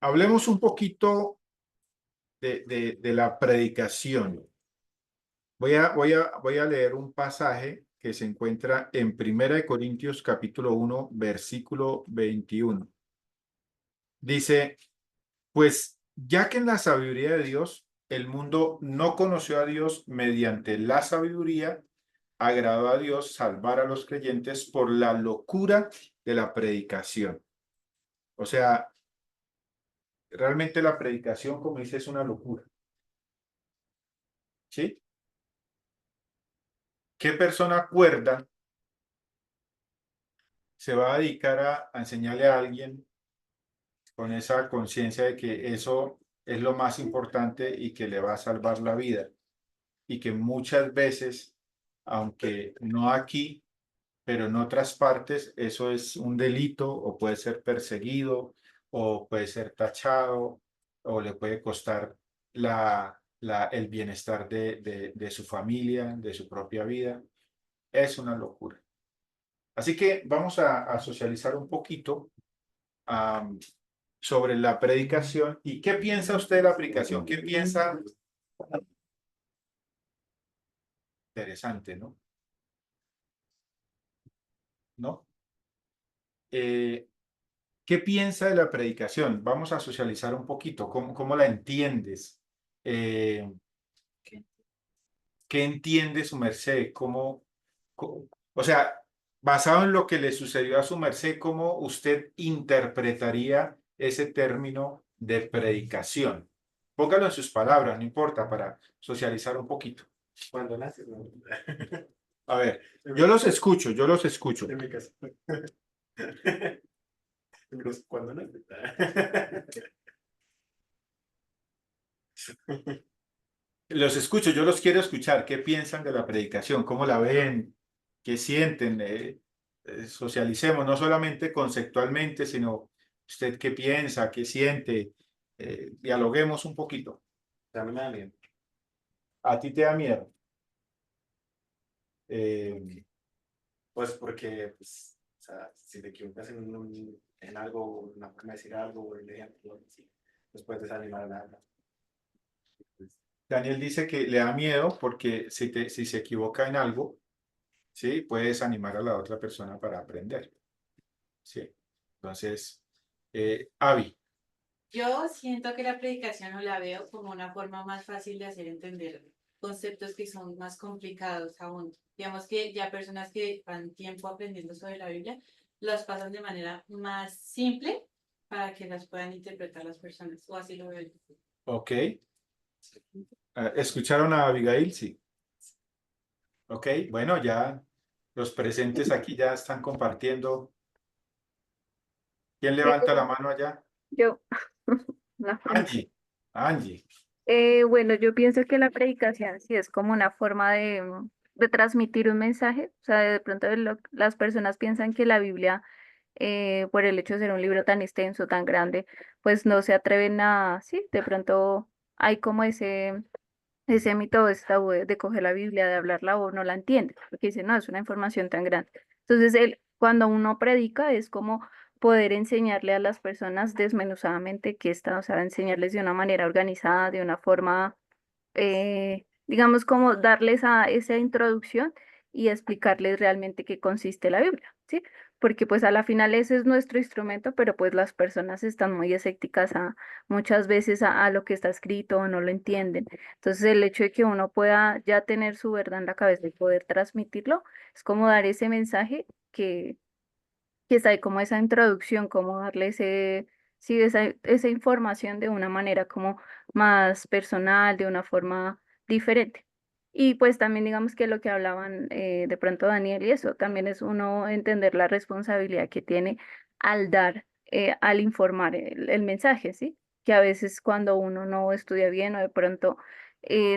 Hablemos un poquito de la predicación. Voy a leer un pasaje que se encuentra en Primera de Corintios capítulo 1, versículo 21. Dice, pues ya que en la sabiduría de Dios el mundo no conoció a Dios mediante la sabiduría, agradó a Dios salvar a los creyentes por la locura de la predicación. O sea, realmente la predicación, como dice, es una locura. ¿Sí? ¿Qué persona cuerda se va a dedicar a enseñarle a alguien con esa conciencia de que eso es lo más importante y que le va a salvar la vida? Y que muchas veces, aunque no aquí, pero en otras partes, eso es un delito o puede ser perseguido o puede ser tachado o le puede costar el bienestar de su familia, de su propia vida. Es una locura. Así que vamos a socializar un poquito am, sobre la predicación. ¿Y qué piensa usted de la predicación? ¿Qué piensa? Interesante, ¿no? ¿No? Eh, ¿Qué piensa de la predicación? Vamos a socializar un poquito. ¿Cómo la entiendes? Eh, ¿Qué entiende su merced? O sea, basado en lo que le sucedió a su merced, ¿cómo usted interpretaría ese término de predicación? Póngalo en sus palabras, no importa, para socializar un poquito. Cuando naces, no. A ver, En mi yo los caso, escucho, yo los escucho. en mi caso. En mi caso, cuando naces. Los escucho, yo los quiero escuchar. ¿Qué piensan de la predicación? ¿Cómo la ven? ¿Qué sienten? Socialicemos, no solamente conceptualmente, sino usted qué piensa, qué siente. Dialoguemos un poquito. A mí me da miedo. ¿A ti te da miedo? Eh, Pues porque, pues, o sea, si te equivocas en algo, una forma de decir algo, o el ejemplo, sí, pues puedes desanimar a nada. Pues, Daniel dice que le da miedo porque si se equivoca en algo, ¿sí? Puedes animar a la otra persona para aprender. ¿Sí? Entonces, Avi. Yo siento que la predicación no la veo como una forma más fácil de hacer entender conceptos que son más complicados aún. Digamos que ya personas que van tiempo aprendiendo sobre la Biblia, las pasan de manera más simple para que las puedan interpretar las personas, o así lo veo yo. Ok. ¿Escucharon a Abigail? Sí. Ok. Bueno, ya los presentes aquí ya están compartiendo. ¿Quién levanta la mano allá? Yo, no, Angie. Angie. bueno, yo pienso que la predicación sí es como una forma de transmitir un mensaje. O sea, de pronto las personas piensan que la Biblia, por el hecho de ser un libro tan extenso, tan grande, pues no se atreven a, sí, de pronto hay como ese mito, ese tabú de coger la Biblia, de hablarla o no la entiende, porque dice, no, es una información tan grande. Entonces, cuando uno predica es como poder enseñarle a las personas desmenuzadamente qué está, o sea, enseñarles de una manera organizada, de una forma digamos, como darles a esa introducción y explicarles realmente qué consiste la Biblia, ¿sí? Porque pues a la final ese es nuestro instrumento, pero pues las personas están muy escépticas muchas veces a lo que está escrito o no lo entienden. Entonces el hecho de que uno pueda ya tener su verdad en la cabeza y poder transmitirlo, es como dar ese mensaje que está ahí, como esa introducción, como darle sí, esa información de una manera como más personal, de una forma diferente. Y pues también digamos que lo que hablaban de pronto Daniel y eso, también es uno entender la responsabilidad que tiene al dar, al informar el mensaje, ¿sí? Que a veces cuando uno no estudia bien o de pronto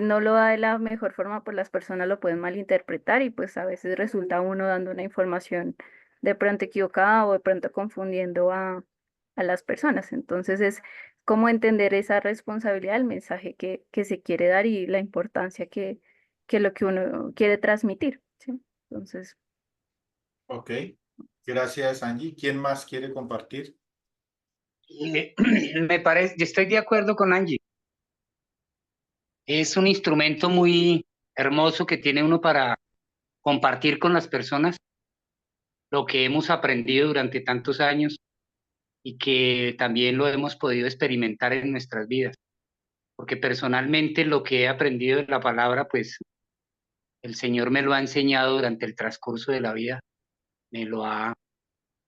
no lo da de la mejor forma, pues las personas lo pueden malinterpretar y pues a veces resulta uno dando una información de pronto equivocada o de pronto confundiendo a las personas. Entonces es como entender esa responsabilidad del mensaje que se quiere dar y la importancia que lo que uno quiere transmitir, ¿sí? Entonces, Ok. Gracias, Angie. ¿Quién más quiere compartir? Me parece, yo estoy de acuerdo con Angie. Es un instrumento muy hermoso que tiene uno para compartir con las personas lo que hemos aprendido durante tantos años y que también lo hemos podido experimentar en nuestras vidas. Porque personalmente lo que he aprendido de la palabra, pues el Señor me lo ha enseñado durante el transcurso de la vida, me lo ha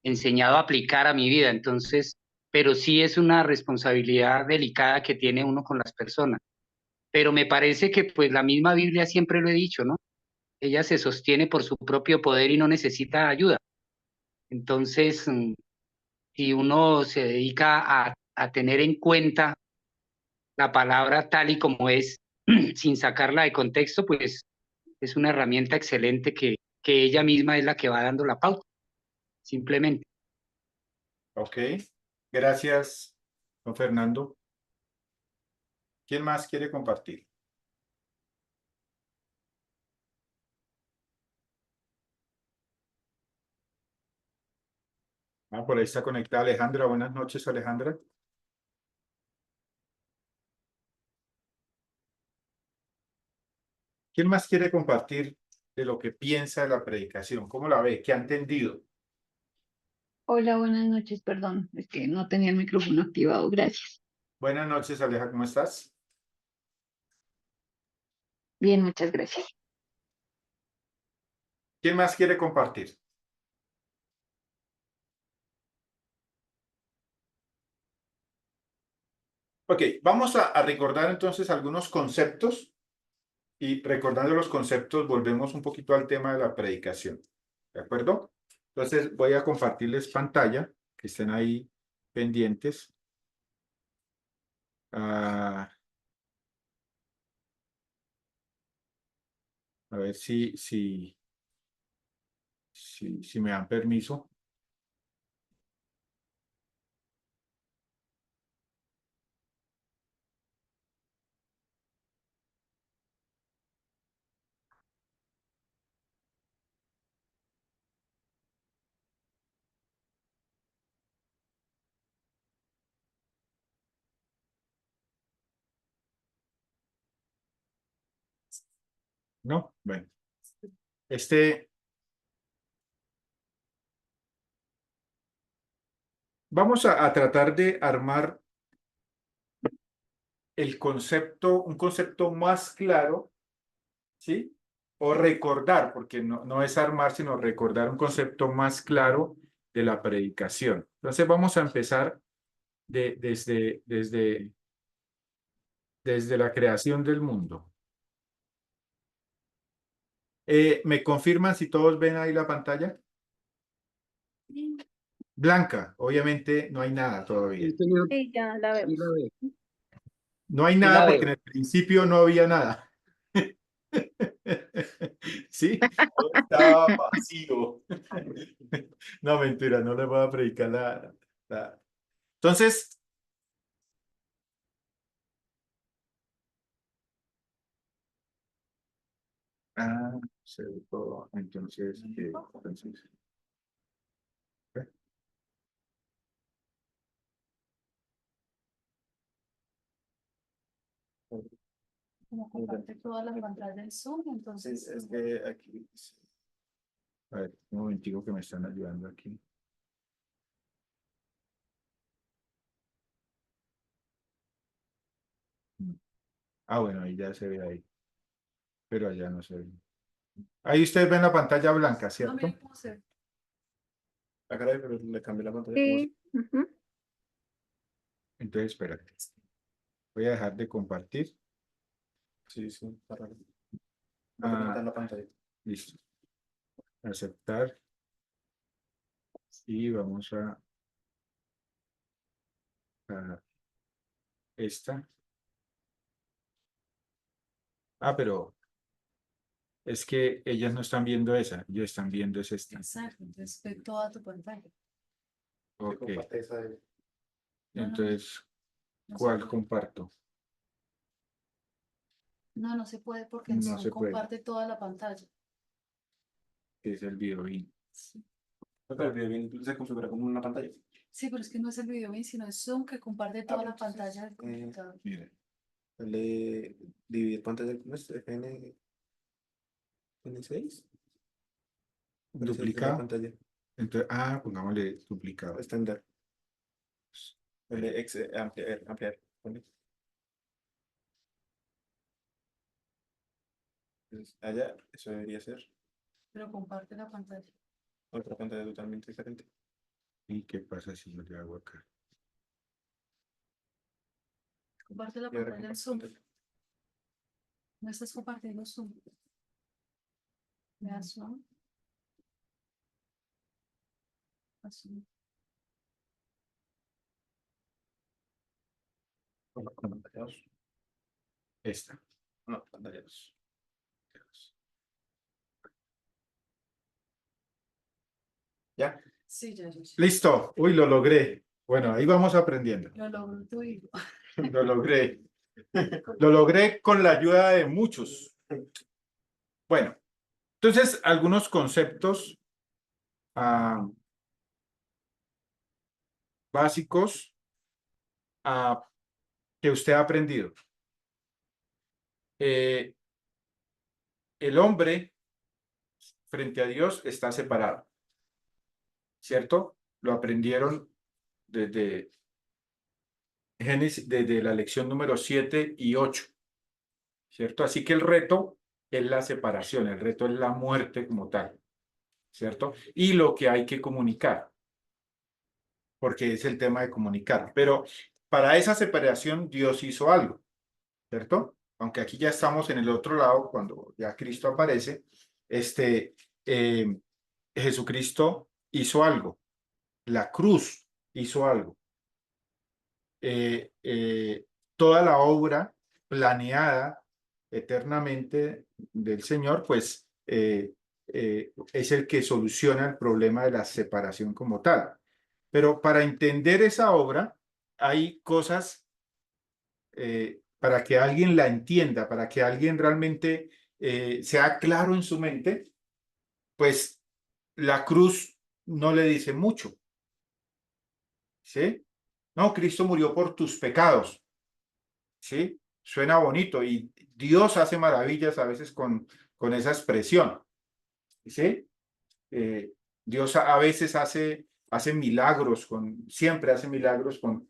enseñado a aplicar a mi vida. Entonces, pero sí es una responsabilidad delicada que tiene uno con las personas. Pero me parece que pues la misma Biblia siempre lo he dicho, ¿no? Ella se sostiene por su propio poder y no necesita ayuda. Entonces, si uno se dedica a tener en cuenta la palabra tal y como es, sin sacarla de contexto, pues es una herramienta excelente que ella misma es la que va dando la pauta, simplemente. Ok, gracias, don Fernando. ¿Quién más quiere compartir? Ah, por ahí está conectada Alejandra. Buenas noches, Alejandra. ¿Quién más quiere compartir de lo que piensa de la predicación? ¿Cómo la ve? ¿Qué ha entendido? Hola, buenas noches, perdón, es que no tenía el micrófono activado, gracias. Buenas noches, Aleja, ¿cómo estás? Bien, muchas gracias. ¿Quién más quiere compartir? Ok, vamos a recordar entonces algunos conceptos y recordando los conceptos volvemos un poquito al tema de la predicación. ¿De acuerdo? Entonces voy a compartirles pantalla, que estén ahí pendientes. Ah, a ver si me dan permiso. ¿No? Bueno. Vamos a tratar de armar un concepto más claro, ¿sí? O recordar, porque no es armar, sino recordar un concepto más claro de la predicación. Entonces vamos a empezar desde la creación del mundo. ¿Me confirman si todos ven ahí la pantalla? Blanca, obviamente no hay nada todavía. Sí, señor, Sí, ya la sí la vemos. veo. No hay Sí la nada porque en veo. el principio no había nada. Sí, todo estaba vacío. No, mentira, no les voy a predicar Entonces, se ve todo. Entonces, ¿eh? Como comparte todas las pantallas del Zoom, entonces Es que aquí, a ver, un momentico que me están ayudando aquí. Bueno, ahí ya se ve ahí, pero allá no se ve. Ahí ustedes ven la pantalla blanca, no, ¿cierto? mira cómo se ve. Ah, caray, pero le cambié la pantalla. ¿Cómo Sí, ujú. Entonces, espérate. Voy a dejar de compartir. Sí, sí, está raro. No, pero no está en la pantalla. Listo. Aceptar. Y vamos a esta. Pero es que ellas no están viendo esa, ellos están viendo es esta. Exacto, entonces ve toda tu pantalla. Sí, Ok, comparte esa de- entonces, No se ¿cuál puede. comparto? No se puede porque en No Zoom se puede, comparte toda la pantalla. que es el video. Sí. Pero el video bien se configura como una pantalla. Sí, pero es que no es el video bien, sino es Zoom que comparte toda la pantalla del computador. Mire, Dale dividir pantalla con esto, N6. duplicado. Pantalla Entonces, pongámosle duplicado. estándar. Dale ampliar, ampliar. Ponle. Entonces, allá, eso debería ser Pero comparte la pantalla. otra pantalla totalmente diferente. ¿Y qué pasa si yo le hago acá? Comparte la Y ahora pantalla en comparte Zoom. pantalla. No estás compartiendo Zoom. Le das Zoom. A Zoom. Pantalla 2. Esta. No, pantalla 2. ¿Ya? Sí, ya. Listo. Uy, lo logré. Bueno, ahí vamos aprendiendo. Lo logró tu hijo. Lo logré. Lo logré con la ayuda de muchos. Bueno, entonces algunos conceptos básicos que usted ha aprendido. El hombre frente a Dios está separado, ¿cierto? Lo aprendieron desde Génesis, desde la lección número 7 y 8, ¿cierto? Así que el reto es la separación, el reto es la muerte como tal, ¿cierto? Y lo que hay que comunicar, porque es el tema de comunicar. Pero para esa separación Dios hizo algo, ¿cierto? Aunque aquí ya estamos en el otro lado, cuando ya Cristo aparece, Jesucristo hizo algo, la cruz hizo algo. Toda la obra planeada eternamente del Señor, pues es el que soluciona el problema de la separación como tal. Pero para entender esa obra hay cosas para que alguien la entienda, para que alguien realmente sea claro en su mente, pues la cruz no le dice mucho, ¿sí? No, Cristo murió por tus pecados, ¿sí? Suena bonito y Dios hace maravillas a veces con esa expresión, ¿sí? Dios a veces hace milagros, siempre hace milagros con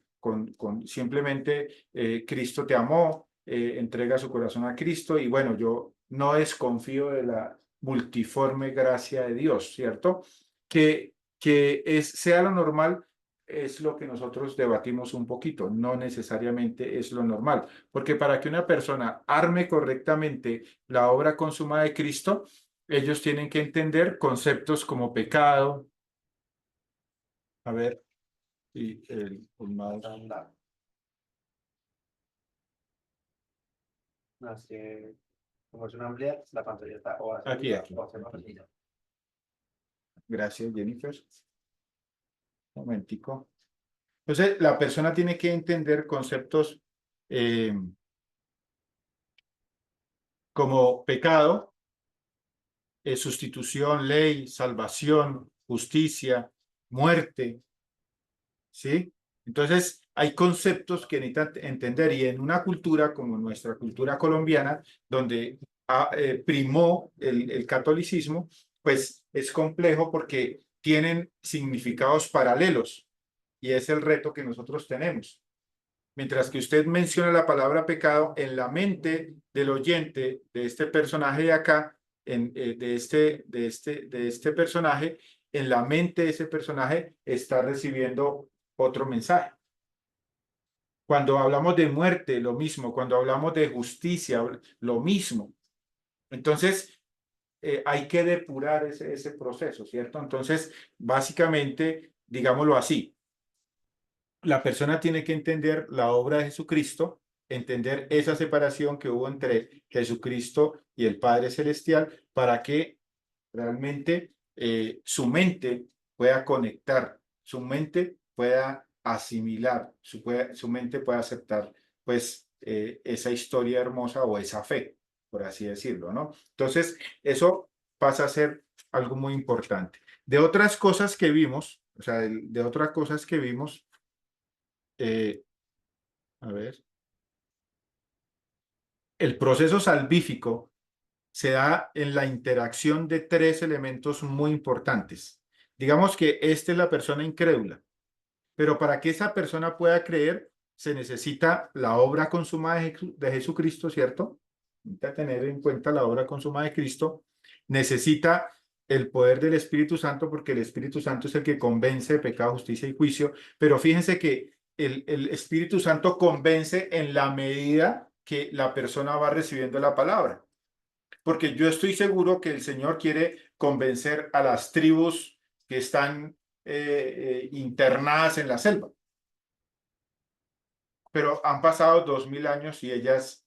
simplemente Cristo te amó, entrega su corazón a Cristo y bueno, yo no desconfío de la multiforme gracia de Dios, ¿cierto? Sea lo normal es lo que nosotros debatimos un poquito, no necesariamente es lo normal, porque para que una persona arme correctamente la obra consumada de Cristo, ellos tienen que entender conceptos como pecado. A ver, y el mouse. Así que, como es una ampliar, la pantalla está o hacia Aquí, arriba aquí. o hacia abajo. Gracias, Jennifer. Un momentico. Entonces, la persona tiene que entender conceptos como pecado, sustitución, ley, salvación, justicia, muerte, ¿sí? Entonces, hay conceptos que necesitan entender y en una cultura como nuestra cultura colombiana, donde primó el catolicismo, pues es complejo porque tienen significados paralelos y es el reto que nosotros tenemos. Mientras que usted menciona la palabra pecado, en la mente del oyente de este personaje de acá, de este personaje, en la mente de ese personaje está recibiendo otro mensaje. Cuando hablamos de muerte, lo mismo. Cuando hablamos de justicia, lo mismo. Entonces, hay que depurar ese proceso, ¿cierto? Entonces, básicamente, digámoslo así, la persona tiene que entender la obra de Jesucristo, entender esa separación que hubo entre Jesucristo y el Padre Celestial para que realmente su mente pueda conectar, su mente pueda asimilar, su mente pueda aceptar pues esa historia hermosa o esa fe, por así decirlo, ¿no? Entonces, eso pasa a ser algo muy importante. De otras cosas que vimos, o sea, de otras cosas que vimos, a ver, el proceso salvífico se da en la interacción de tres elementos muy importantes. Digamos que esta es la persona incrédula, pero para que esa persona pueda creer, se necesita la obra consumada de Jesucristo, ¿cierto? Necesita tener en cuenta la obra consumada de Cristo. Necesita el poder del Espíritu Santo, porque el Espíritu Santo es el que convence de pecado, justicia y juicio. Pero fíjense que el Espíritu Santo convence en la medida que la persona va recibiendo la palabra. Porque yo estoy seguro que el Señor quiere convencer a las tribus que están internadas en la selva. Pero han pasado 2000 años y ellas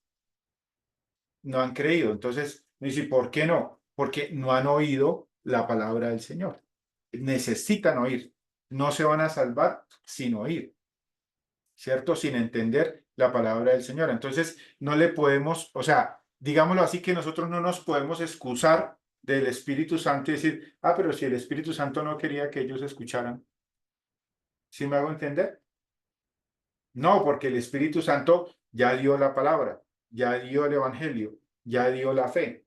no han creído. Entonces, me dice, ¿por qué no? Porque no han oído la palabra del Señor. Necesitan oír. No se van a salvar sin oír, ¿cierto? Sin entender la palabra del Señor. Entonces, no le podemos, o sea, digámoslo así, que nosotros no nos podemos excusar del Espíritu Santo y decir, pero si el Espíritu Santo no quería que ellos escucharan. ¿Sí me hago entender? No, porque el Espíritu Santo ya dio la palabra, ya dio el Evangelio, ya dio la fe,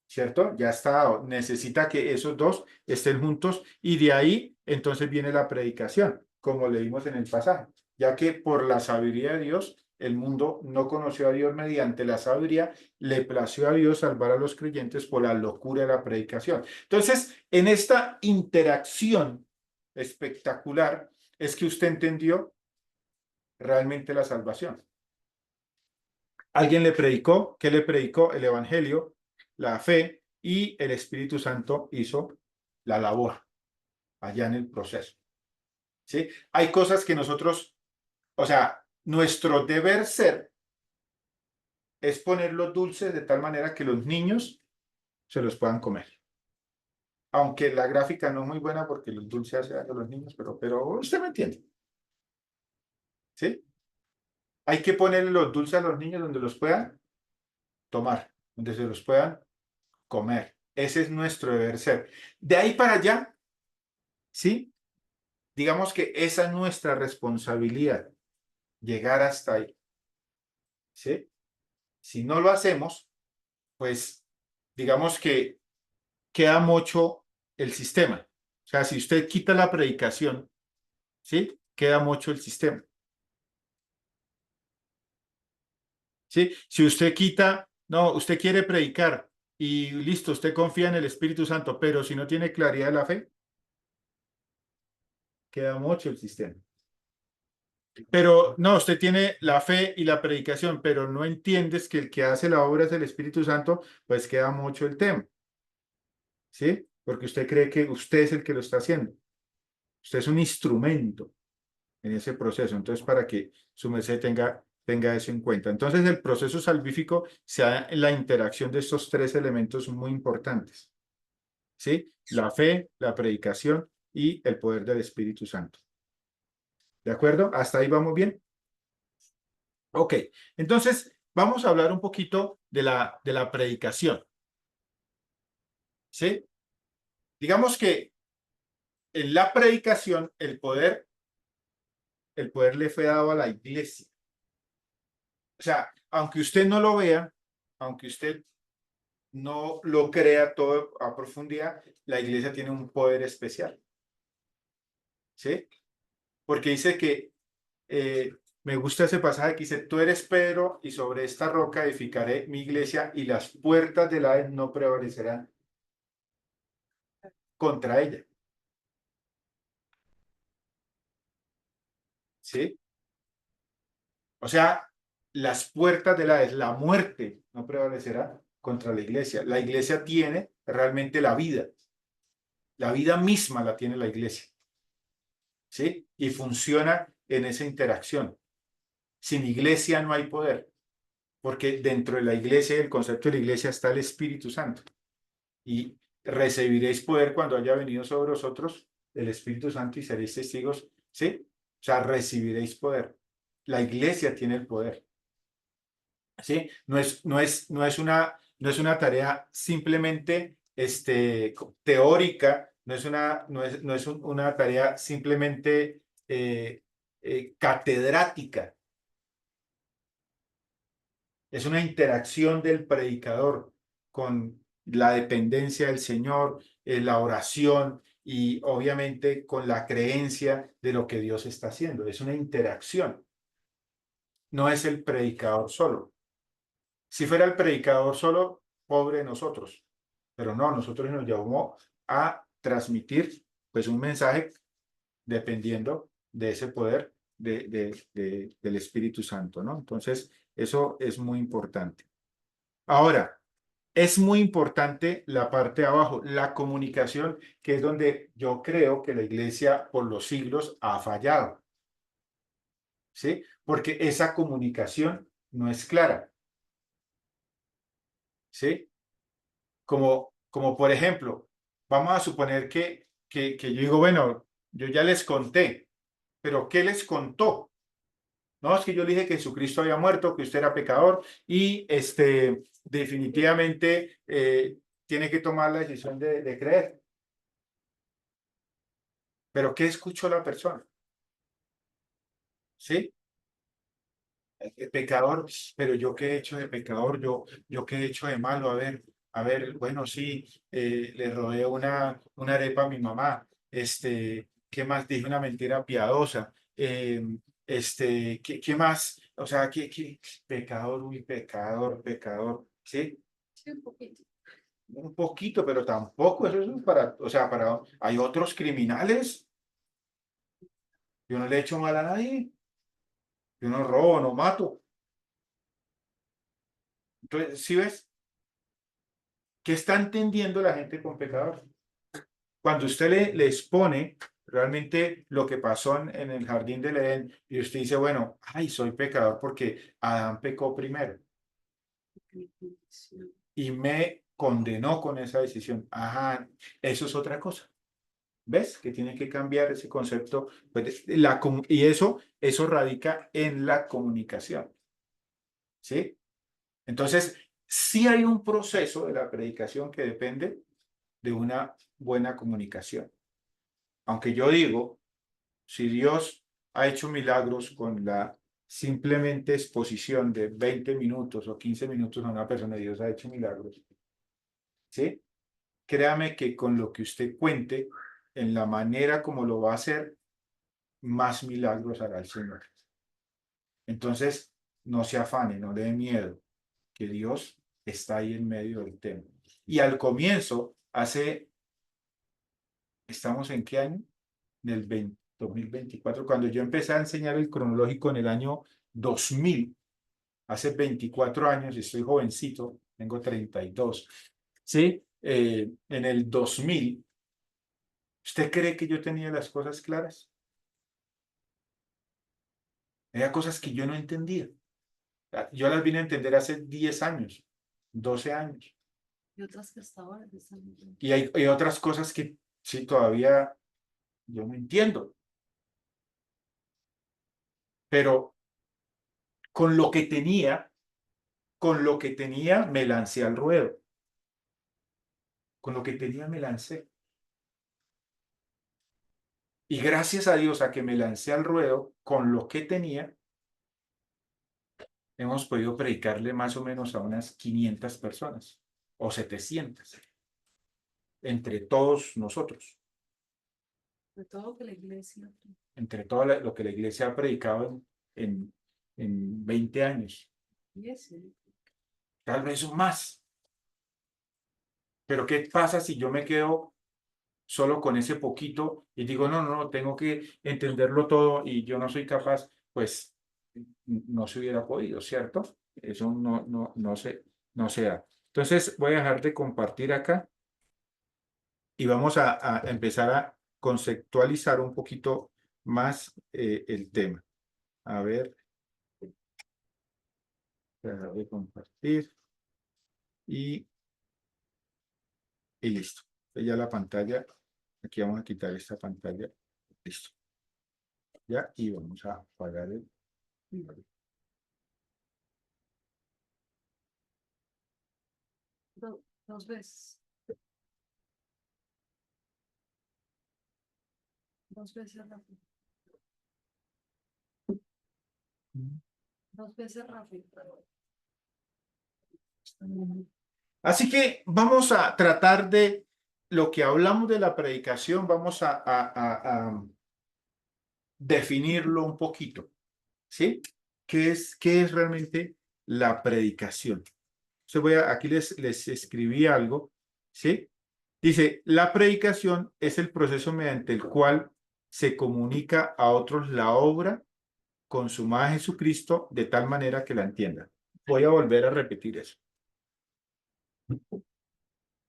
¿cierto? Ya está dado. Necesita que esos dos estén juntos y de ahí entonces viene la predicación, como leímos en el pasaje, ya que por la sabiduría de Dios el mundo no conoció a Dios mediante la sabiduría, le plació a Dios salvar a los creyentes por la locura de la predicación. Entonces, en esta interacción espectacular es que usted entendió realmente la salvación. Alguien le predicó, ¿qué le predicó? El Evangelio, la fe, y el Espíritu Santo hizo la labor allá en el proceso. ¿Sí? Hay cosas que nosotros, o sea, nuestro deber ser es poner los dulces de tal manera que los niños se los puedan comer. Aunque la gráfica no es muy buena porque los dulces hacen daño a los niños, pero usted me entiende. ¿Sí? Hay que ponerle los dulces a los niños donde los puedan tomar, donde se los puedan comer. Ese es nuestro deber ser. De ahí para allá, ¿sí? Digamos que esa es nuestra responsabilidad, llegar hasta ahí. ¿Sí? Si no lo hacemos, pues digamos que queda mucho el sistema. O sea, si usted quita la predicación, ¿sí? Queda mucho el sistema. ¿Sí? Si usted quita, no, usted quiere predicar y listo, usted confía en el Espíritu Santo, pero si no tiene claridad de la fe, queda mucho el sistema. Pero no, usted tiene la fe y la predicación, pero no entiendes que el que hace la obra es el Espíritu Santo, pues queda mucho el tema. ¿Sí? Porque usted cree que usted es el que lo está haciendo. Usted es un instrumento en ese proceso. Entonces, para que su merced tenga eso en cuenta. Entonces, el proceso salvífico se da en la interacción de estos tres elementos muy importantes. ¿Sí? La fe, la predicación y el poder del Espíritu Santo. ¿De acuerdo? ¿Hasta ahí vamos bien? Ok, entonces vamos a hablar un poquito de la predicación. ¿Sí? Digamos que en la predicación el poder le fue dado a la iglesia. O sea, aunque usted no lo vea, aunque usted no lo crea todo a profundidad, la iglesia tiene un poder especial. ¿Sí? Porque dice que me gusta ese pasaje que dice, tú eres Pedro y sobre esta roca edificaré mi iglesia y las puertas del Hades no prevalecerán contra ella. ¿Sí? O sea, las puertas del Hades, la muerte no prevalecerá contra la iglesia. La iglesia tiene realmente la vida. La vida misma la tiene la iglesia. ¿Sí? Y funciona en esa interacción. Sin iglesia no hay poder, porque dentro de la iglesia, el concepto de la iglesia está el Espíritu Santo. Y recibiréis poder cuando haya venido sobre vosotros el Espíritu Santo y seréis testigos. ¿Sí? O sea, recibiréis poder. La iglesia tiene el poder. ¿Sí? No es una tarea simplemente teórica una tarea simplemente catedrática. Es una interacción del predicador con la dependencia del Señor, la oración y obviamente con la creencia de lo que Dios está haciendo. Es una interacción. No es el predicador solo. Si fuera el predicador solo, pobre de nosotros. Pero no, nosotros nos llamó a transmitir pues un mensaje dependiendo de ese poder del Espíritu Santo, ¿no? Entonces, eso es muy importante. Ahora, es muy importante la parte de abajo, la comunicación, que es donde yo creo que la iglesia por los siglos ha fallado, ¿sí? Porque esa comunicación no es clara, ¿sí? Como por ejemplo, vamos a suponer que yo digo, bueno, yo ya les conté, pero ¿qué les contó? No, es que yo le dije que Jesucristo había muerto, que usted era pecador y definitivamente tiene que tomar la decisión de creer. Pero ¿qué escuchó la persona? ¿Sí? Pecador, pero yo qué he hecho de pecador, yo qué he hecho de malo, a ver, bueno, sí, le robé una arepa a mi mamá, ¿qué más? Dije una mentira piadosa, ¿qué más? O sea, ¿qué? Pecador, uy, pecador, ¿sí? Sí, un poquito. Un poquito, pero tampoco, eso es para, o sea, hay otros criminales, yo no le he hecho mal a nadie, yo no robo, no mato. Entonces, ¿sí ves? ¿Qué está entendiendo la gente con pecador? Cuando usted le expone realmente lo que pasó en el jardín del Edén y usted dice, bueno, ay, soy pecador porque Adán pecó primero y me condenó con esa decisión. Ajá, eso es otra cosa. ¿Ves? Que tiene que cambiar ese concepto. Pues, y eso radica en la comunicación. ¿Sí? Entonces, sí hay un proceso de la predicación que depende de una buena comunicación. Aunque yo digo, si Dios ha hecho milagros con la simplemente exposición de 20 minutos o 15 minutos a una persona, Dios ha hecho milagros, ¿sí? Créame que con lo que usted cuente, en la manera como lo va a hacer, más milagros hará el Señor. Entonces, no se afane, no le dé miedo, que Dios está ahí en medio del tema. Y al comienzo, ¿estamos en qué año? En el 2024, cuando yo empecé a enseñar el cronológico en el año 2000, hace 24 años, y estoy jovencito, tengo 32, ¿sí? En el 2000, ¿usted cree que yo tenía las cosas claras? Había cosas que yo no entendía. Yo las vine a entender hace 10 años, 12 años. Y otras que hasta ahora están. Y hay otras cosas que sí todavía yo no entiendo. Pero con lo que tenía, me lancé al ruedo. Con lo que tenía me lancé. Y gracias a Dios a que me lancé al ruedo con lo que tenía, hemos podido predicarle más o menos a unas 500 personas o 700 entre todos nosotros, De todo que la iglesia. entre todo lo que la iglesia ha predicado en 20 años, Y ese. tal vez más. Pero ¿qué pasa si yo me quedo solo con ese poquito y digo, no, no, no, tengo que entenderlo todo y yo no soy capaz? Pues no se hubiera podido, ¿cierto? Eso no se da. Entonces voy a dejar de compartir acá y vamos a empezar a conceptualizar un poquito más el tema. A ver, dejar de compartir y, y listo. Ya la pantalla, aquí vamos a quitar esta pantalla. Listo. Ya, y vamos a apagar el... Dos veces. 2 veces rápido. 2 veces rápido. Así que vamos a tratar de lo que hablamos de la predicación, vamos a definirlo un poquito, ¿sí? ¿Qué es realmente la predicación? Aquí les escribí algo, ¿sí? Dice, la predicación es el proceso mediante el cual se comunica a otros la obra consumada en Jesucristo de tal manera que la entiendan. Voy a volver a repetir eso.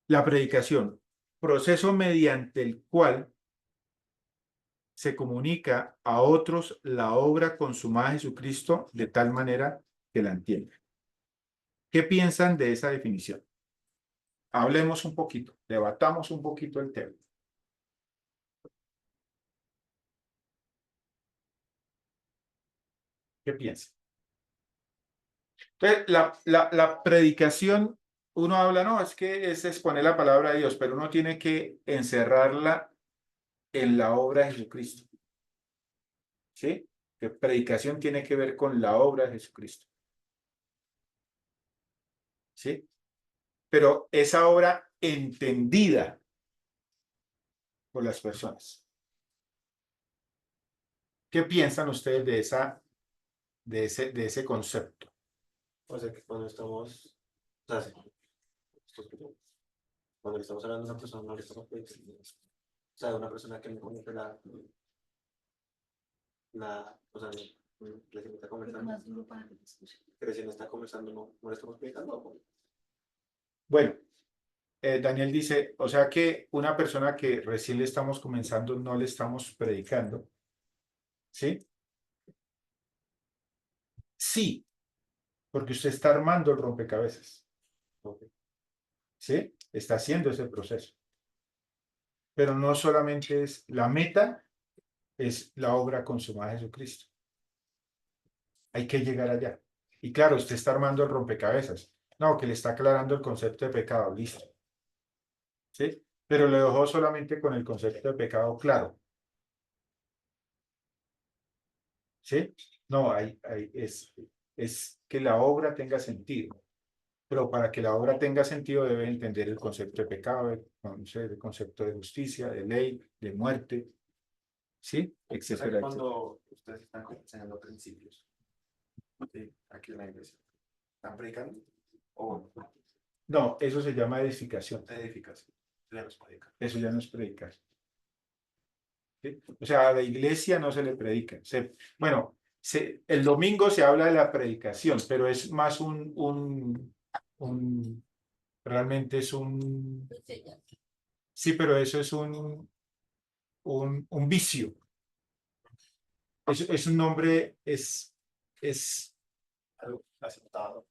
La predicación, proceso mediante el cual se comunica a otros la obra consumada en Jesucristo de tal manera que la entiendan. ¿Qué piensan de esa definición? Hablemos un poquito, debatamos un poquito el tema. ¿Qué piensan? Entonces, la predicación, uno habla, no, es que es exponer la palabra de Dios, pero uno tiene que encerrarla en la obra de Jesucristo. ¿Sí? Que predicación tiene que ver con la obra de Jesucristo. ¿Sí? Pero esa obra entendida por las personas. ¿Qué piensan ustedes de ese concepto? O sea, que cuando estamos, o sea, cuando le estamos hablando a una persona, no le estamos predicando. O sea, una persona que no conoce o sea, recién está conversando, Más duro para que te escuche. recién está conversando, no le estamos predicando. Bueno, Daniel dice, o sea que una persona que recién le estamos comenzando no le estamos predicando. ¿Sí? Sí, porque usted está armando el rompecabezas. ¿Sí? Está haciendo ese proceso. Pero no solamente es la meta, es la obra consumada de Jesucristo. Hay que llegar allá. Y claro, usted está armando el rompecabezas. No, que le está aclarando el concepto de pecado, listo. ¿Sí? Pero lo dejó solamente con el concepto de pecado claro. ¿Sí? No, es que la obra tenga sentido. Pero para que la obra tenga sentido debe entender el concepto de pecado, el concepto de justicia, de ley, de muerte, ¿sí? O sea, Etcétera, etcétera. cuando ustedes están enseñando principios, ¿sí? Aquí en la iglesia, ¿están predicando? ¿O No, eso se llama edificación. edificación? Ya los predican. Eso ya no es predicar. ¿Sí? O sea, a la iglesia no se le predica. Bueno, el domingo se habla de la predicación, pero es más realmente es un, sí, pero eso es un vicio. Es un nombre, es Algo aceptado.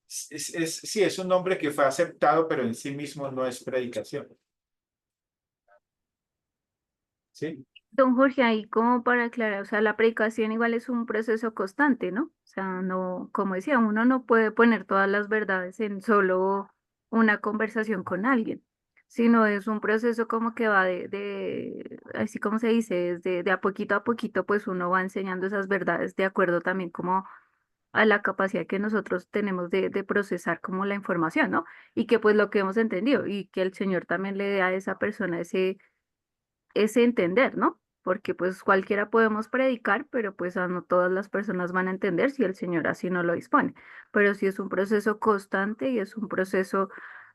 sí, es un nombre que fue aceptado, pero en sí mismo no es predicación. ¿Sí? Don Jorge, ahí como para aclarar, o sea, la predicación igual es un proceso constante, ¿no? O sea, no, como decía, uno no puede poner todas las verdades en solo una conversación con alguien, sino es un proceso como que va así como se dice, es de a poquito, pues uno va enseñando esas verdades de acuerdo también como a la capacidad que nosotros tenemos de procesar como la información, ¿no? Y que pues lo que hemos entendido y que el Señor también le dé a esa persona ese entender, ¿no? Porque pues cualquiera podemos predicar, pero pues no todas las personas van a entender si el Señor así no lo dispone. Pero sí es un proceso constante y es un proceso,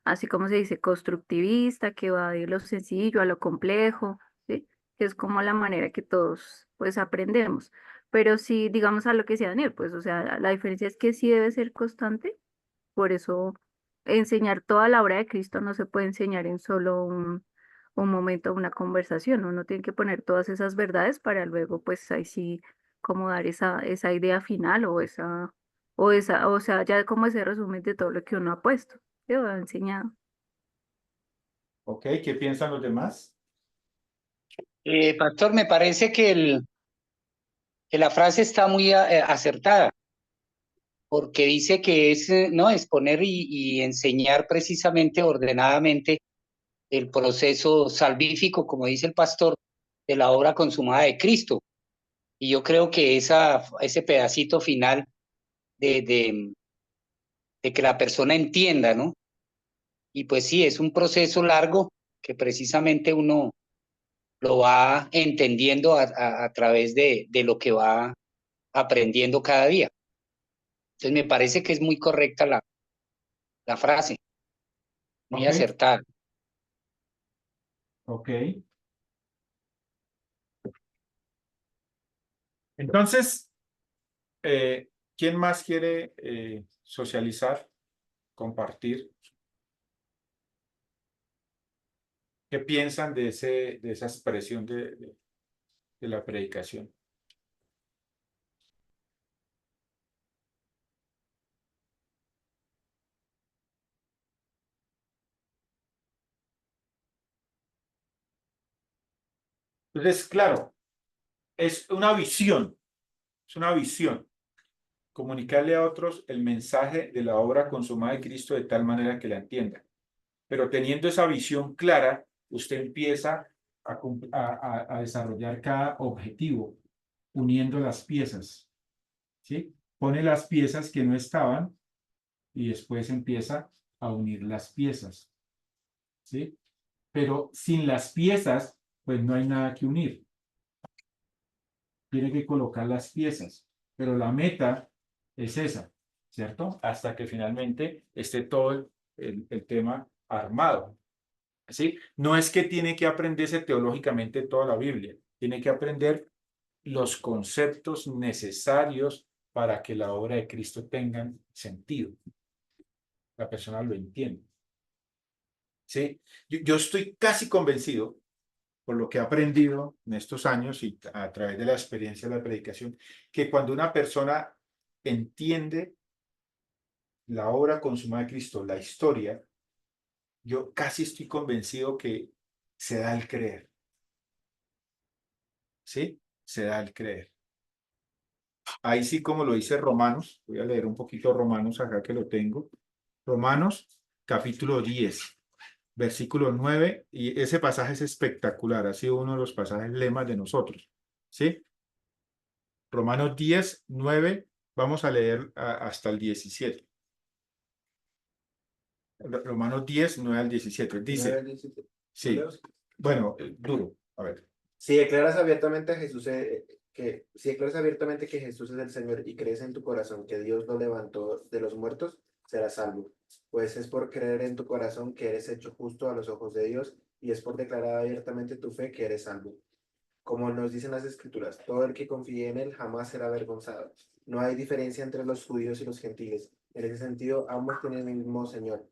así como se dice, constructivista, que va de lo sencillo a lo complejo, ¿sí? Que es como la manera que todos pues aprendemos. Pero sí, digamos a lo que decía Daniel, pues o sea, la diferencia es que sí debe ser constante, por eso enseñar toda la obra de Cristo no se puede enseñar en solo un momento, una conversación. Uno tiene que poner todas esas verdades para luego, pues ahí sí, como dar esa idea final o sea, ya como ese resumen de todo lo que uno ha puesto, ¿sí? O ha enseñado. ¿Ok? ¿Qué piensan los demás? Pastor, me parece que la frase está muy acertada, porque dice que es no exponer y enseñar precisamente ordenadamente el proceso salvífico, como dice el pastor, de la obra consumada de Cristo. Y yo creo que ese pedacito final de que la persona entienda, ¿no? Y pues sí, es un proceso largo que precisamente uno lo va entendiendo a través de lo que va aprendiendo cada día. Entonces me parece que es muy correcta la frase, muy Ok. acertada. Ok. Entonces, ¿quién más quiere socializar, compartir? ¿Qué piensan de esa expresión de la predicación? Entonces, claro, es una visión, es una visión. Comunicarle a otros el mensaje de la obra consumada de Cristo de tal manera que la entiendan. Pero teniendo esa visión clara, usted empieza a desarrollar cada objetivo, uniendo las piezas, ¿sí? Pone las piezas que no estaban y después empieza a unir las piezas, ¿sí? Pero sin las piezas, pues no hay nada que unir. Tiene que colocar las piezas, pero la meta es esa, ¿cierto? Hasta que finalmente esté todo el tema armado, ¿sí? No es que tiene que aprenderse teológicamente toda la Biblia, tiene que aprender los conceptos necesarios para que la obra de Cristo tenga sentido. La persona lo entiende, ¿sí? Yo estoy casi convencido, por lo que he aprendido en estos años y a través de la experiencia de la predicación, que cuando una persona entiende la obra consumada de Cristo, la historia, yo casi estoy convencido que se da el creer, ¿sí? Se da el creer. Ahí sí, como lo dice Romanos, voy a leer un poquito Romanos acá que lo tengo. Romanos, capítulo 10, versículo 9, y ese pasaje es espectacular, ha sido uno de los pasajes lemas de nosotros, ¿sí? Romanos 10, 9, vamos a leer hasta el 17. Romanos 10, 9 al 17. Dice, sí, bueno, duro, a ver. Si declaras abiertamente a Jesús, si declaras abiertamente que Jesús es el Señor y crees en tu corazón que Dios lo levantó de los muertos, serás salvo. Pues es por creer en tu corazón que eres hecho justo a los ojos de Dios y es por declarar abiertamente tu fe que eres salvo. Como nos dicen las Escrituras, todo el que confíe en Él jamás será avergonzado. No hay diferencia entre los judíos y los gentiles. En ese sentido, ambos tienen el mismo Señor,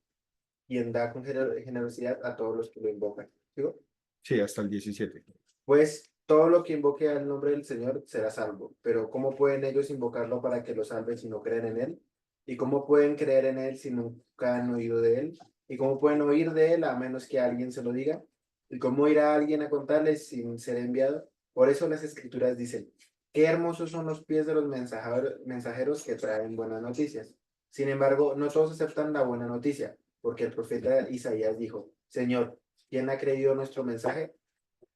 quien da con generosidad a todos los que lo invocan. ¿Digo? Sí, hasta el 17. Pues todo lo que invoque al nombre del Señor será salvo. Pero ¿cómo pueden ellos invocarlo para que lo salve si no creen en Él? ¿Y cómo pueden creer en Él si nunca han oído de Él? ¿Y cómo pueden oír de Él a menos que alguien se lo diga? ¿Y cómo irá alguien a contarles sin ser enviado? Por eso las Escrituras dicen, qué hermosos son los pies de los mensajeros que traen buenas noticias. Sin embargo, no todos aceptan la buena noticia, porque el profeta Isaías dijo, Señor, ¿quién ha creído nuestro mensaje?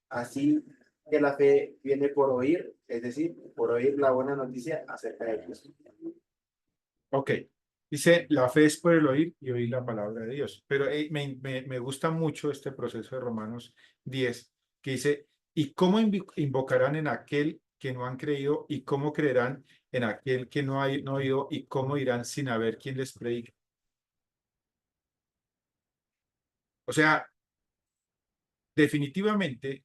Así que la fe viene por oír, es decir, por oír la buena noticia acerca de Cristo. Ok, dice, la fe es por el oír y oír la palabra de Dios. Pero me gusta mucho este proceso de Romanos 10, que dice, ¿y cómo invocarán en aquel que no han creído? ¿Y cómo creerán en aquel que no ha oído? ¿Y cómo irán sin haber quien les predique? O sea, definitivamente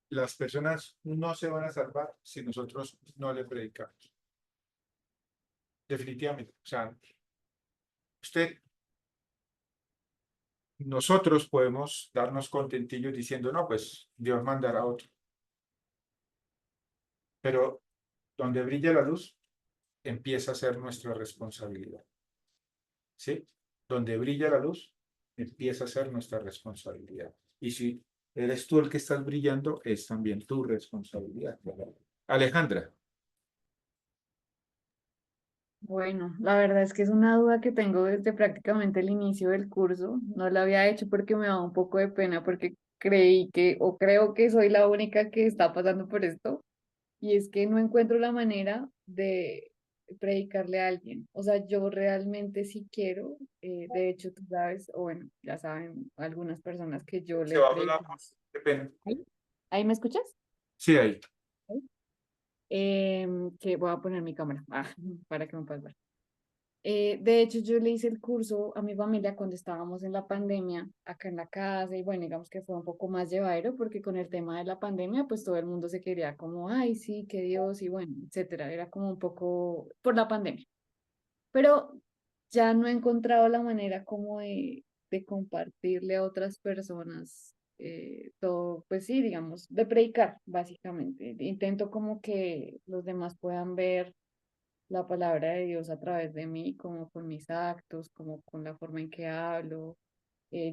las personas no se van a salvar si nosotros no le predicamos. Definitivamente. O sea, usted, nosotros podemos darnos contentillos diciendo, no, pues Dios mandará a otro. Pero donde brilla la luz, empieza a ser nuestra responsabilidad. ¿Sí? Donde brilla la luz, empieza a ser nuestra responsabilidad. Y si eres tú el que estás brillando, es también tu responsabilidad. Alejandra. Bueno, la verdad es que es una duda que tengo desde prácticamente el inicio del curso. No la había hecho porque me da un poco de pena, porque creí que, o creo que soy la única que está pasando por esto, y es que no encuentro la manera de predicarle a alguien. O sea, yo realmente sí quiero, de hecho, tú sabes, o bueno, ya saben algunas personas que yo Se le va a hablar predico. más. Qué pena. ¿Ahí me escuchas? Sí, ahí. Que voy a poner mi cámara para que me puedas ver. De hecho, yo le hice el curso a mi familia cuando estábamos en la pandemia, acá en la casa, y bueno, digamos que fue un poco más llevadero, porque con el tema de la pandemia, pues todo el mundo se quería como, ay, sí, que Dios, y bueno, etcétera. Era como un poco por la pandemia. Pero ya no he encontrado la manera como de compartirle a otras personas todo, pues sí, digamos, de predicar, básicamente. Intento como que los demás puedan ver la palabra de Dios a través de mí, como con mis actos, como con la forma en que hablo.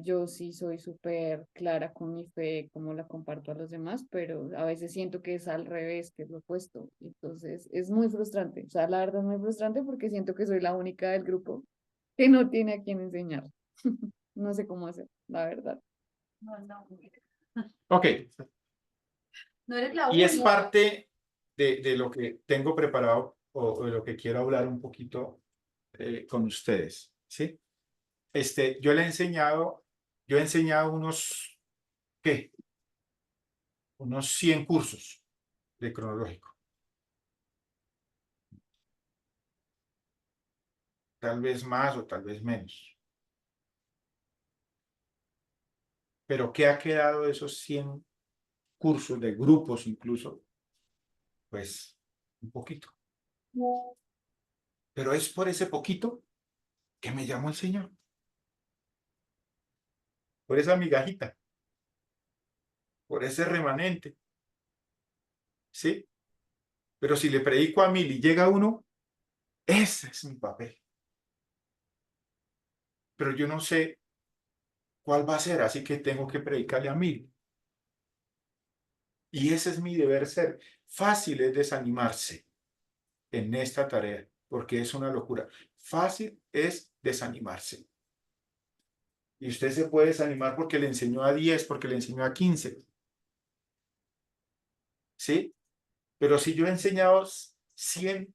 Yo sí soy súper clara con mi fe, como la comparto a los demás, pero a veces siento que es al revés, que es lo opuesto. Entonces es muy frustrante. O sea, la verdad es muy frustrante porque siento que soy la única del grupo que no tiene a quien enseñar. No sé cómo hacer, la verdad. No, no, Ok, no eres la y es única. parte de lo que tengo preparado o de lo que quiero hablar un poquito con ustedes, ¿sí? Yo he enseñado unos, ¿qué? Unos 100 cursos de cronológico, tal vez más o tal vez menos. Pero ¿qué ha quedado de esos 100 cursos, de grupos incluso? Pues un poquito. Pero es por ese poquito que me llamó el Señor, por esa migajita, por ese remanente, ¿sí? Pero si le predico a 1000 y llega uno, ese es mi papel. Pero yo no sé cuál va a ser, así que tengo que predicarle a 1000. Y ese es mi deber ser. Fácil es desanimarse en esta tarea, porque es una locura. Fácil es desanimarse. Y usted se puede desanimar porque le enseñó a 10, porque le enseñó a 15. ¿Sí? Pero si yo he enseñado 100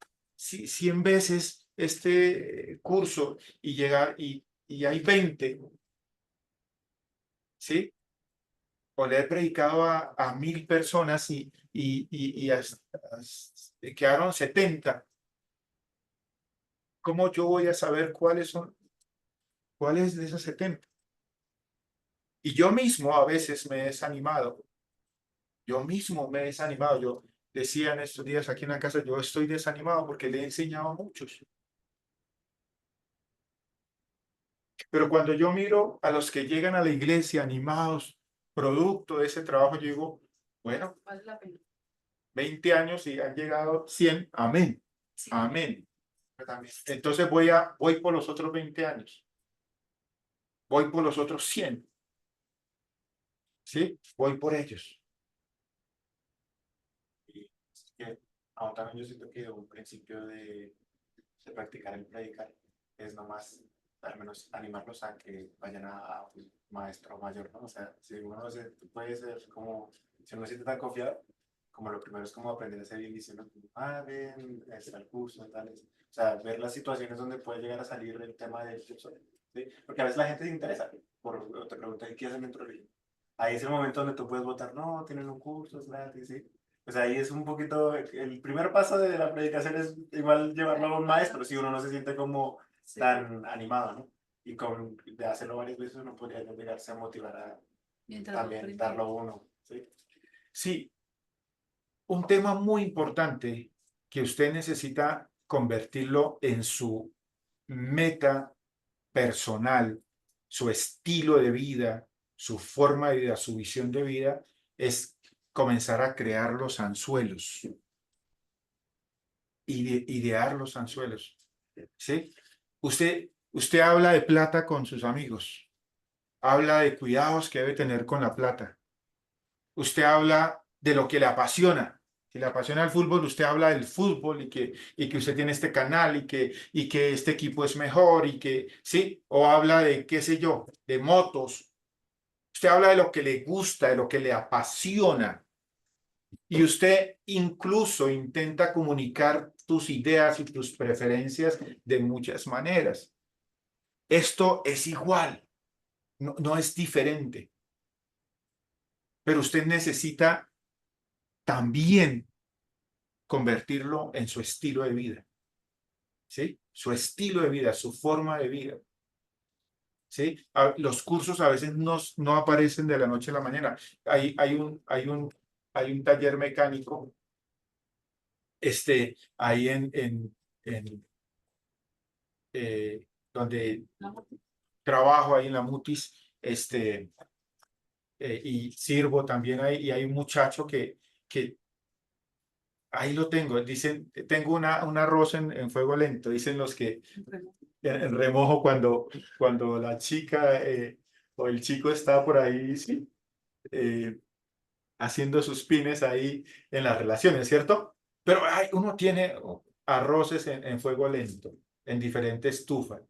veces este curso y llegar y hay 20, ¿sí? O le he predicado a 1000 personas y quedaron 70. ¿Cómo yo voy a saber cuáles de esas 70? Y yo mismo a veces me he desanimado. Yo mismo me he desanimado. Yo decía en estos días aquí en la casa, yo estoy desanimado porque le he enseñado a muchos. Pero cuando yo miro a los que llegan a la iglesia animados, producto de ese trabajo, yo digo, bueno, Vale la pena. 20 años y han llegado 100, amén, Sí. amén. Entonces voy por los otros 20 años, voy por los otros 100, ¿sí? Voy por ellos. Y es que aún también yo siento que un principio de practicar el predicar es nomás, al menos animarlos a que vayan a un maestro mayor, ¿no? O sea, si uno se puede ser como, si uno se siente tan confiado, como lo primero es como aprender a ser bien diciendo, ven, está el curso, tales. O sea, ver las situaciones donde puede llegar a salir el tema del curso, ¿sí? Porque a veces la gente se interesa te pregunta, ¿qué hacen dentro de ello? Ahí es el momento donde tú puedes votar, no, tienen un curso, es gratis, ¿sí? Pues ahí es un poquito, el primer paso de la predicación es igual llevarlo a un maestro, si uno no se siente como Sí. tan animado, ¿no? Y de hacerlo varias veces uno podría llegarse a motivar a Mientras va también aprendiendo. darlo uno, ¿sí? Sí, un tema muy importante que usted necesita convertirlo en su meta personal, su estilo de vida, su forma de vida, su visión de vida, es comenzar a crear los anzuelos, idear los anzuelos, ¿sí? Usted habla de plata con sus amigos, habla de cuidados que debe tener con la plata, usted habla de lo que le apasiona. Si le apasiona el fútbol, usted habla del fútbol y que usted tiene este canal y que este equipo es mejor y que, ¿sí? O habla de, qué sé yo, de motos. Usted habla de lo que le gusta, de lo que le apasiona. Y usted incluso intenta comunicar tus ideas y tus preferencias de muchas maneras. Esto es igual, no es diferente. Pero usted necesita también convertirlo en su estilo de vida. ¿Sí? Su estilo de vida, su forma de vida. ¿Sí? Los cursos a veces no aparecen de la noche a la mañana. Hay un taller mecánico ahí en, donde trabajo ahí en la Mutis, y sirvo también ahí, y hay un muchacho que ahí lo tengo, dicen, tengo un arroz en fuego lento, dicen los que en remojo cuando la chica o el chico está por ahí, sí, haciendo sus pines ahí en las relaciones, ¿cierto? Pero uno tiene arroces en fuego lento, en diferentes estufas,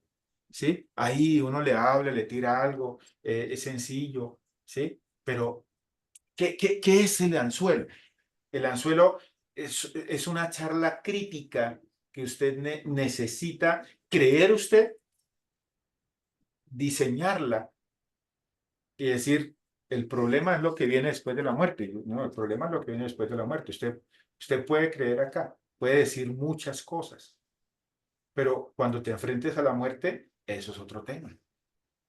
¿sí? Ahí uno le habla, le tira algo, es sencillo, ¿sí? Pero, ¿qué es el anzuelo? El anzuelo es una charla crítica que usted necesita creer usted, diseñarla y decir, el problema es lo que viene después de la muerte. No, el problema es lo que viene después de la muerte. Usted puede creer acá, puede decir muchas cosas, pero cuando te enfrentes a la muerte, eso es otro tema,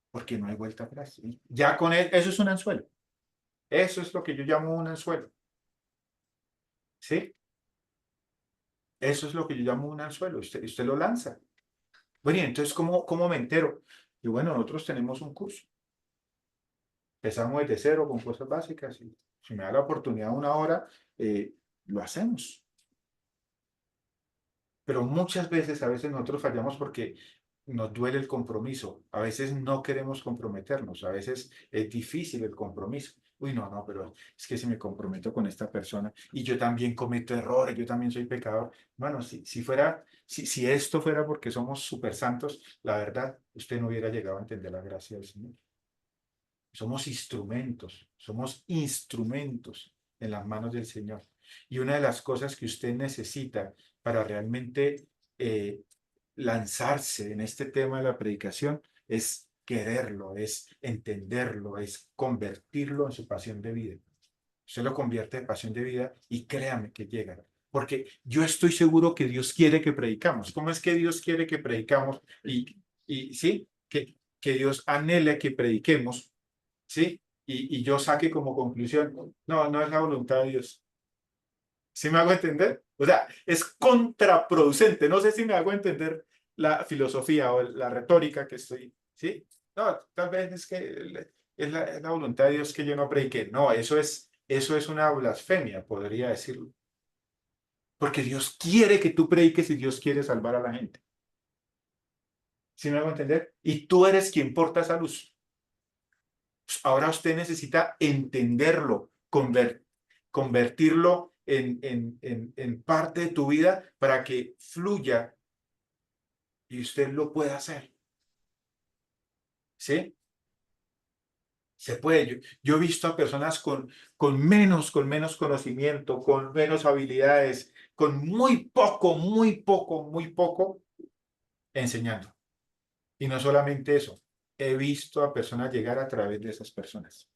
porque no hay vuelta atrás. ¿Sí? Ya con él, eso es un anzuelo. Eso es lo que yo llamo un anzuelo. ¿Sí? Eso es lo que yo llamo un anzuelo. Usted lo lanza. Bueno, y entonces, ¿cómo me entero? Y bueno, nosotros tenemos un curso. Empezamos desde cero con cosas básicas y si me da la oportunidad una hora, lo hacemos. Pero muchas veces, a veces nosotros fallamos porque nos duele el compromiso. A veces no queremos comprometernos. A veces es difícil el compromiso. Uy, no, pero es que si me comprometo con esta persona y yo también cometo errores, yo también soy pecador. Bueno, si esto fuera porque somos súper santos, la verdad, usted no hubiera llegado a entender la gracia del Señor. Somos instrumentos en las manos del Señor. Y una de las cosas que usted necesita para realmente lanzarse en este tema de la predicación es quererlo, es entenderlo, es convertirlo en su pasión de vida. Usted lo convierte en pasión de vida y créame que llega. Porque yo estoy seguro que Dios quiere que predicamos. ¿Cómo es que Dios quiere que predicamos? Y sí, que Dios anhele que prediquemos, ¿sí? Y yo saque como conclusión, no es la voluntad de Dios. ¿Sí me hago entender? O sea, es contraproducente. No sé si me hago entender la filosofía o la retórica que estoy, ¿sí? No, tal vez es que es la voluntad de Dios que yo no predique. No, eso es una blasfemia, podría decirlo. Porque Dios quiere que tú prediques y Dios quiere salvar a la gente. ¿Sí me hago entender? Y tú eres quien porta esa luz. Ahora usted necesita entenderlo, convertirlo en parte de tu vida para que fluya y usted lo pueda hacer. ¿Sí? Se puede. Yo he visto a personas con menos conocimiento, con menos habilidades, con muy poco enseñando. Y no solamente eso, he visto a personas llegar a través de esas personas.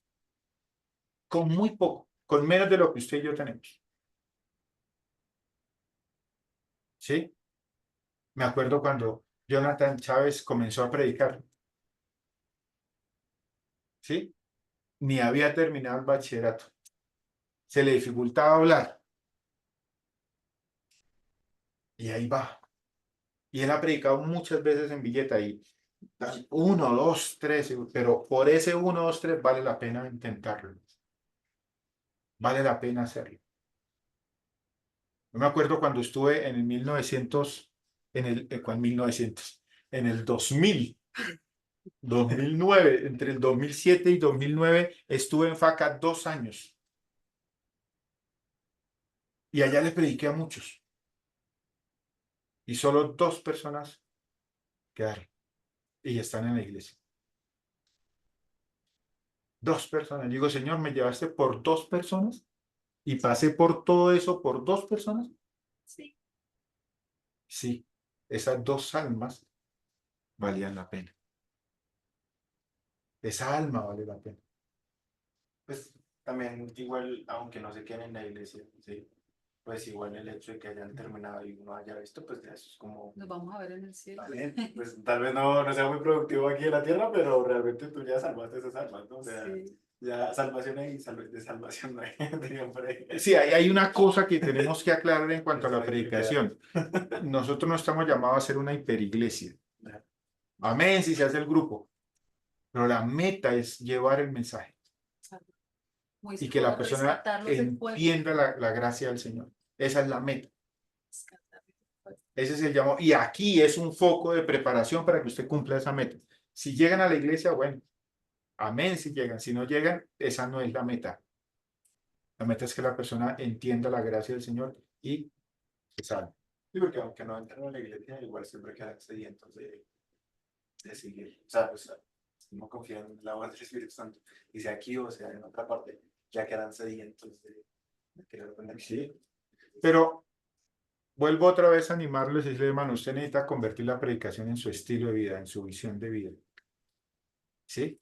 Con muy poco, con menos de lo que usted y yo tenemos. ¿Sí? Me acuerdo cuando Jonathan Chávez comenzó a predicar. ¿Sí? Ni había terminado el bachillerato. Se le dificultaba hablar. Y ahí va. Y él ha predicado muchas veces en Villeta y uno, dos, tres, pero por ese uno, dos, tres vale la pena intentarlo. Vale la pena hacerlo. Yo me acuerdo cuando estuve en el 1900, ¿cuál 1900? En el 2009, entre el 2007 y 2009, estuve en FACA 2 años. Y allá le prediqué a muchos. Y solo 2 personas quedaron. Y están en la iglesia. 2 personas. Digo, Señor, ¿me llevaste por 2 personas? ¿Y pasé por todo eso por 2 personas? Sí. Sí, esas 2 almas valían la pena. Esa alma vale la pena. Pues también igual, aunque no se queden en la iglesia, ¿sí? Pues igual el hecho de que hayan terminado y uno haya visto, pues ya eso es como, Nos vamos a ver en el cielo. vale, pues tal vez no sea muy productivo aquí en la tierra, pero realmente tú ya salvaste esas almas, ¿no? O sea, Sí. ya salvación hay, de salvación no hay, dirían por ahí. Sí, hay una cosa que tenemos que aclarar en cuanto a la Eso hay que predicación. Nosotros no estamos llamados a ser una hiperiglesia. Ya. Amén, si se hace el grupo. Pero la meta es llevar el mensaje Muy y que la como persona rescatarlos del fuego. entienda la gracia del Señor. Esa es la meta. Rescatarlos del fuego. Ese es el llamado. Y aquí es un foco de preparación para que usted cumpla esa meta. Si llegan a la iglesia, bueno, amén si llegan. Si no llegan, esa no es la meta. La meta es que la persona entienda la gracia del Señor y se salve. Sí, porque aunque no entren a la iglesia, igual siempre quedan sedientos de seguir. O sea, pues, no confían en la voz del Espíritu Santo. Y sea aquí o sea en otra parte, ya quedan sedientos de querer aprender. Sí. Pero vuelvo otra vez a animarles y decirle, hermano, usted necesita convertir la predicación en su estilo de vida, en su visión de vida. ¿Sí?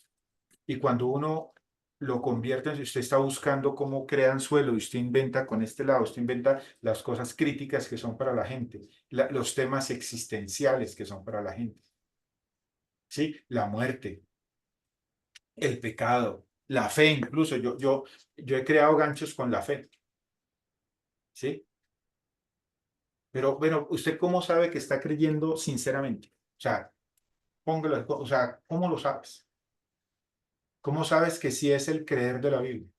Y cuando uno lo convierte, si usted está buscando cómo crean suelo y usted inventa con este lado, usted inventa las cosas críticas que son para la gente, los temas existenciales que son para la gente. ¿Sí? La muerte, el pecado, la fe incluso. Yo he creado ganchos con la fe. ¿Sí? Pero bueno, ¿usted cómo sabe que está creyendo sinceramente? O sea, póngalo, o sea, ¿cómo lo sabes? ¿Cómo sabes que sí es el creer de la Biblia?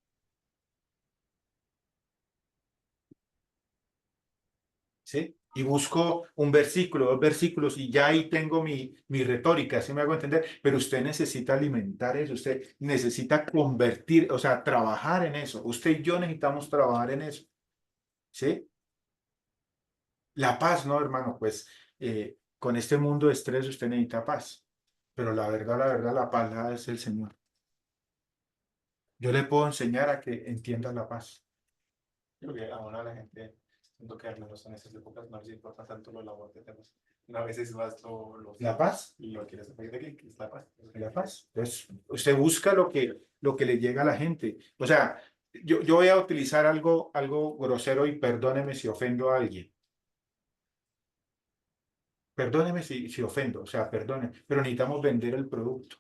¿Sí? Y busco un versículo, 2 versículos y ya ahí tengo mi retórica, ¿sí me hago entender? Pero usted necesita alimentar eso, usted necesita convertir, o sea, trabajar en eso. Usted y yo necesitamos trabajar en eso, ¿sí? La paz, ¿no, hermano? Pues con este mundo de estrés usted necesita paz, pero la verdad, la paz la es el Señor. Yo le puedo enseñar a que entienda la paz. Creo que aún a la gente, siento que al menos en esas épocas no les importa tanto lo labor que tenemos. A veces más La paz. lo que les afecta que es la paz. La paz. Entonces, usted busca lo que le llega a la gente. O sea, yo voy a utilizar algo grosero y perdóneme si ofendo a alguien. Perdóneme si ofendo, o sea, perdóneme, pero necesitamos vender el producto.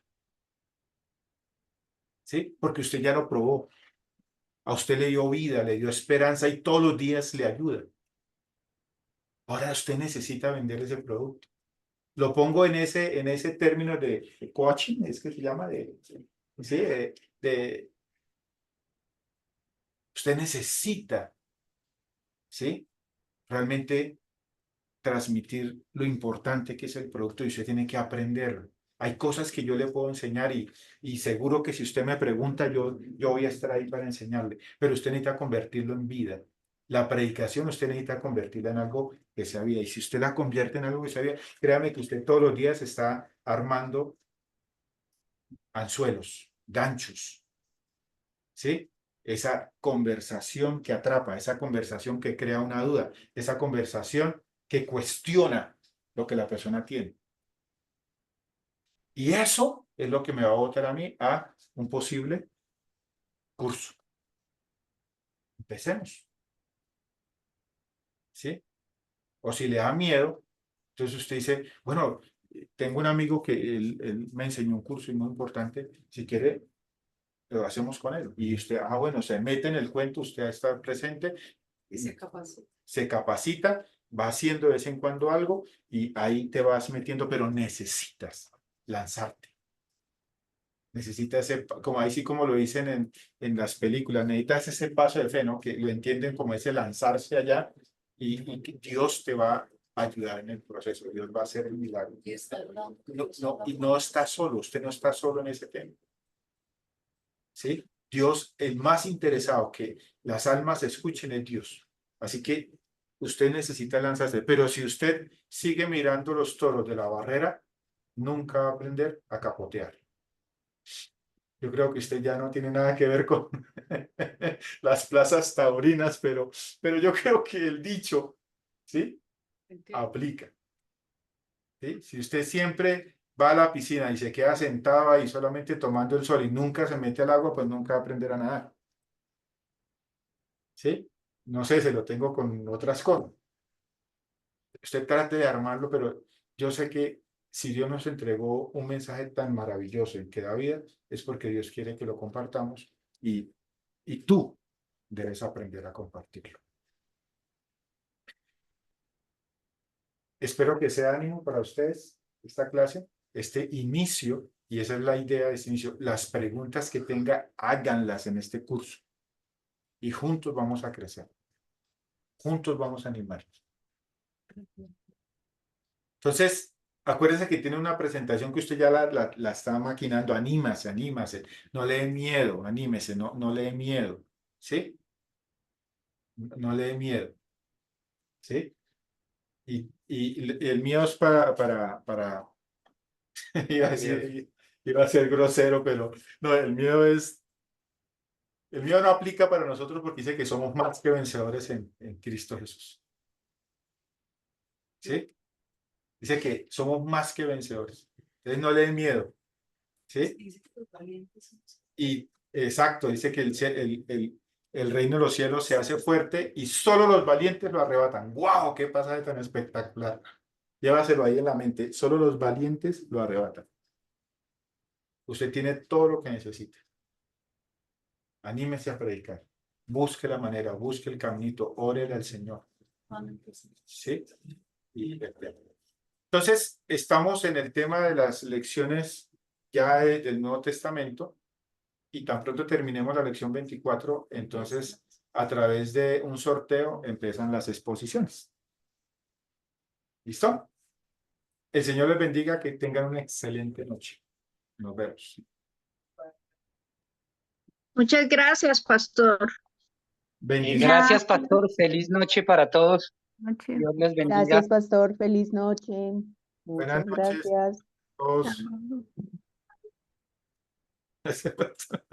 ¿Sí? Porque usted ya lo probó. A usted le dio vida, le dio esperanza y todos los días le ayuda. Ahora usted necesita vender ese producto. Lo pongo en ese término de coaching, es que se llama sí, usted necesita, ¿sí? Realmente transmitir lo importante que es el producto y usted tiene que aprenderlo. Hay cosas que yo le puedo enseñar y seguro que si usted me pregunta, yo voy a estar ahí para enseñarle, pero usted necesita convertirlo en vida. La predicación usted necesita convertirla en algo que sea vida. Y si usted la convierte en algo que sea vida, créame que usted todos los días está armando anzuelos, ganchos, ¿sí? Esa conversación que atrapa, esa conversación que crea una duda, esa conversación que cuestiona lo que la persona tiene. Y eso es lo que me va a botar a mí a un posible curso. Empecemos, ¿sí? O si le da miedo, entonces usted dice, bueno, tengo un amigo que él me enseñó un curso y muy importante, si quiere, lo hacemos con él. Y usted, bueno, se mete en el cuento, usted está presente, Y se capacita. se capacita, va haciendo de vez en cuando algo y ahí te vas metiendo, pero necesitas lanzarte. Necesitas ese, como ahí sí como lo dicen en las películas, necesitas ese paso de fe, ¿no? Que lo entienden como ese lanzarse allá y que Dios te va a ayudar en el proceso, Dios va a hacer el milagro. Y está hablando. Y no está solo, usted no está solo en ese tema. ¿Sí? Dios, el más interesado que las almas escuchen es Dios. Así que usted necesita lanzarse, pero si usted sigue mirando los toros de la barrera, nunca va a aprender a capotear. Yo creo que usted ya no tiene nada que ver con las plazas taurinas, pero yo creo que el dicho, ¿sí? Aplica. ¿Sí? Si usted siempre va a la piscina y se queda sentado ahí solamente tomando el sol y nunca se mete al agua, pues nunca va a aprender a nadar. ¿Sí? No sé, se lo tengo con otras cosas. Usted trate de armarlo, pero yo sé que si Dios nos entregó un mensaje tan maravilloso y que da vida, es porque Dios quiere que lo compartamos y tú debes aprender a compartirlo. Espero que sea ánimo para ustedes esta clase, este inicio, y esa es la idea de este inicio. Las preguntas que tenga, háganlas en este curso. Y juntos vamos a crecer. Juntos vamos a animarnos. Entonces, acuérdense que tiene una presentación que usted ya la está maquinando. Anímase, anímase. No le dé miedo, anímese, no le dé miedo. ¿Sí? No le dé miedo. ¿Sí? Y el miedo es para iba a ser grosero, pero no, el miedo no aplica para nosotros porque dice que somos más que vencedores en Cristo Jesús. ¿Sí? Dice que somos más que vencedores. Entonces no le den miedo. ¿Sí? Y exacto, dice que el reino de los cielos se hace fuerte y solo los valientes lo arrebatan. ¡Wow! ¡Qué pasaje tan espectacular! Llévaselo ahí en la mente. Solo los valientes lo arrebatan. Usted tiene todo lo que necesita. Anímese a predicar. Busque la manera, busque el caminito, órele al Señor. ¿Sí? Entonces, estamos en el tema de las lecciones ya del Nuevo Testamento y tan pronto terminemos la lección 24, entonces a través de un sorteo empiezan las exposiciones. ¿Listo? El Señor les bendiga, que tengan una excelente noche. Nos vemos. Muchas gracias, pastor. Bendiciones. Gracias, pastor. Feliz noche para todos. Noche. Dios les bendiga. Gracias, pastor. Feliz noche. Buenas Muchas noches. gracias. Todos. Chao.